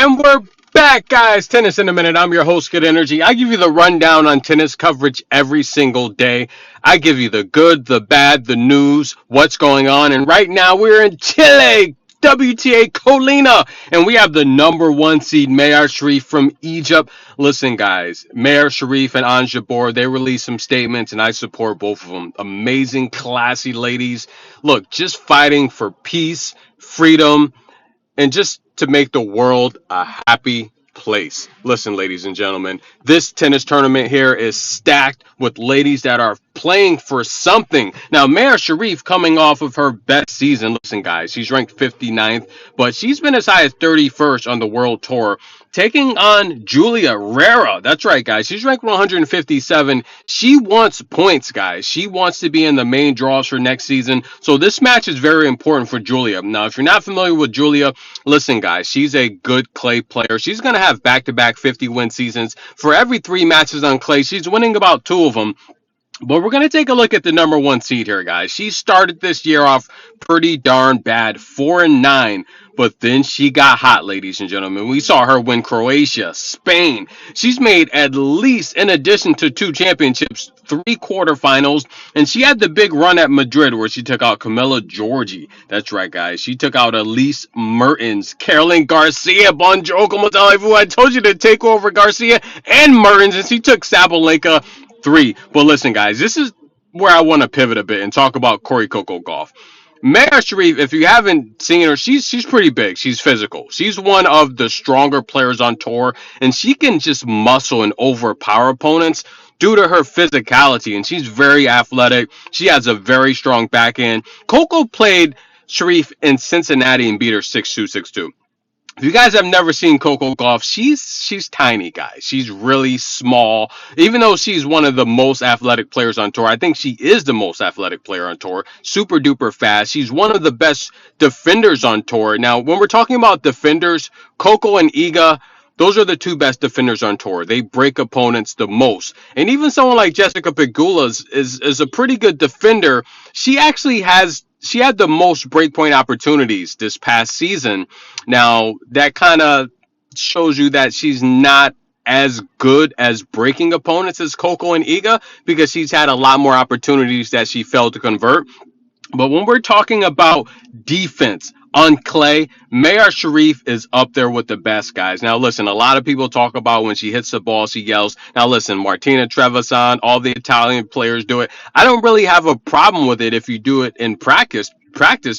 And we're back, guys. Tennis in a minute. I'm your host, Good Energy. I give you the rundown on tennis coverage every single day. I give you the good, the bad, the news, what's going on. And right now, we're in Chile, WTA Colina, and we have the number one seed, Mayar Sherif from Egypt. Listen, guys, Mayar Sherif and Anja Jabor, they released some statements, and I support both of them. Amazing, classy ladies. Look, just fighting for peace, freedom, and just to make the world a happy place. Listen, ladies and gentlemen, this tennis tournament here is stacked with ladies that are playing for something. Now, Mayar Sherif coming off of her best season. Listen, guys, she's ranked 59th, but she's been as high as 31st on the world tour, taking on Julia Riera. That's right, guys. She's ranked 157. She wants points, guys. She wants to be in the main draws for next season. So this match is very important for Julia. Now, if you're not familiar with Julia, listen, guys, she's a good clay player. She's going to have back-to-back 50-win seasons. For every 3 matches on clay, she's winning about 2 of them. But we're going to take a look at the number one seed here, guys. She started this year off pretty darn bad, 4-9. But then she got hot, ladies and gentlemen. We saw her win Croatia, Spain. She's made at least, in addition to 2 championships, 3 quarterfinals. And she had the big run at Madrid where she took out Camila Giorgi. That's right, guys. She took out Elise Mertens, Caroline Garcia, Bonjour, como talez-vous? I told you to take over Garcia and Mertens. And she took Sabalenka 3. But listen, guys, this is where I want to pivot a bit and talk about Coco Gauff. Mayar Sherif, if you haven't seen her, she's pretty big. She's physical. She's one of the stronger players on tour, and she can just muscle and overpower opponents due to her physicality, and she's very athletic. She has a very strong backhand. Coco played Sherif in Cincinnati and beat her 6-2, 6-2. If you guys have never seen Coco Gauff, she's tiny, guys. She's really small. Even though she's one of the most athletic players on tour, I think she is the most athletic player on tour. Super duper fast. She's one of the best defenders on tour. Now, when we're talking about defenders, Coco and Iga, those are the 2 best defenders on tour. They break opponents the most. And even someone like Jessica Pegula is a pretty good defender. She had the most breakpoint opportunities this past season. Now, that kind of shows you that she's not as good as breaking opponents as Coco and Iga because she's had a lot more opportunities that she failed to convert. But when we're talking about defense on clay, Mayar Sherif is up there with the best, guys. Now, listen, a lot of people talk about when she hits the ball, she yells. Now, listen, Martina Trevisan, all the Italian players do it. I don't really have a problem with it if you do it in practice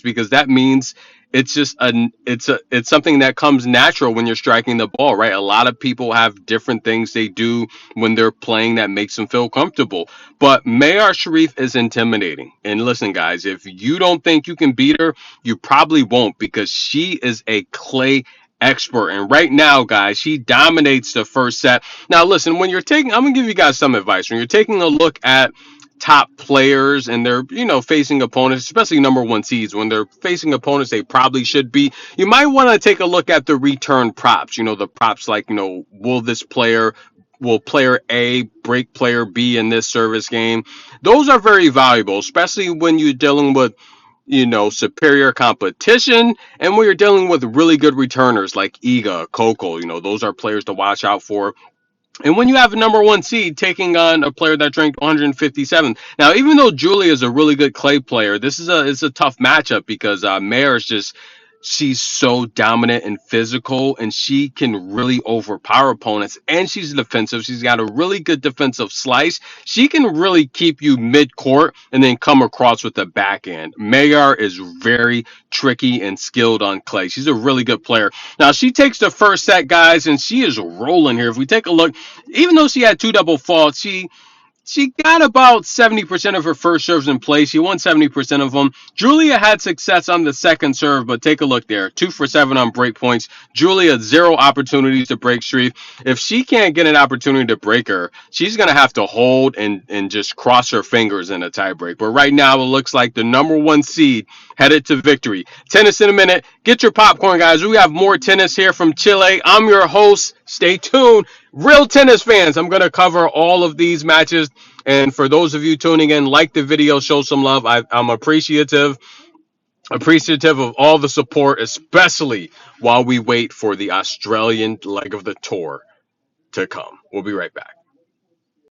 because that means it's just it's something that comes natural when you're striking the ball, right? A lot of people have different things they do when they're playing that makes them feel comfortable. But Mayar Sherif is intimidating. And listen, guys, if you don't think you can beat her, you probably won't because she is a clay expert. And right now, guys, she dominates the first set. Now, listen, I'm going to give you guys some advice. When you're taking a look at top players and they're facing opponents, especially number one seeds, when they're facing opponents they probably should be, you might want to take a look at the return props. The props like will player A break player B in this service game? Those are very valuable, especially when you're dealing with superior competition and when you're dealing with really good returners like Iga, Coco. Those are players to watch out for. And when you have a number one seed taking on a player that's ranked 157, now even though Julia is a really good clay player, this is a tough matchup because Mayar is she's so dominant and physical, and she can really overpower opponents. And she's defensive. She's got a really good defensive slice. She can really keep you mid-court and then come across with the backhand. Mayar is very tricky and skilled on clay. She's a really good player. Now, she takes the first set, guys, and she is rolling here. If we take a look, even though she had 2 double faults, she got about 70% of her first serves in play. She won 70% of them. Julia had success on the second serve, but take a look there. 2 for 7 on break points. Julia, 0 opportunities to break Sherif. If she can't get an opportunity to break her, she's going to have to hold and just cross her fingers in a tiebreak. But right now, it looks like the number one seed headed to victory. Tennis in a minute. Get your popcorn, guys. We have more tennis here from Chile. I'm your host. Stay tuned. Real tennis fans, I'm going to cover all of these matches. And for those of you tuning in, like the video, show some love. I'm appreciative. Appreciative of all the support, especially while we wait for the Australian leg of the tour to come. We'll be right back.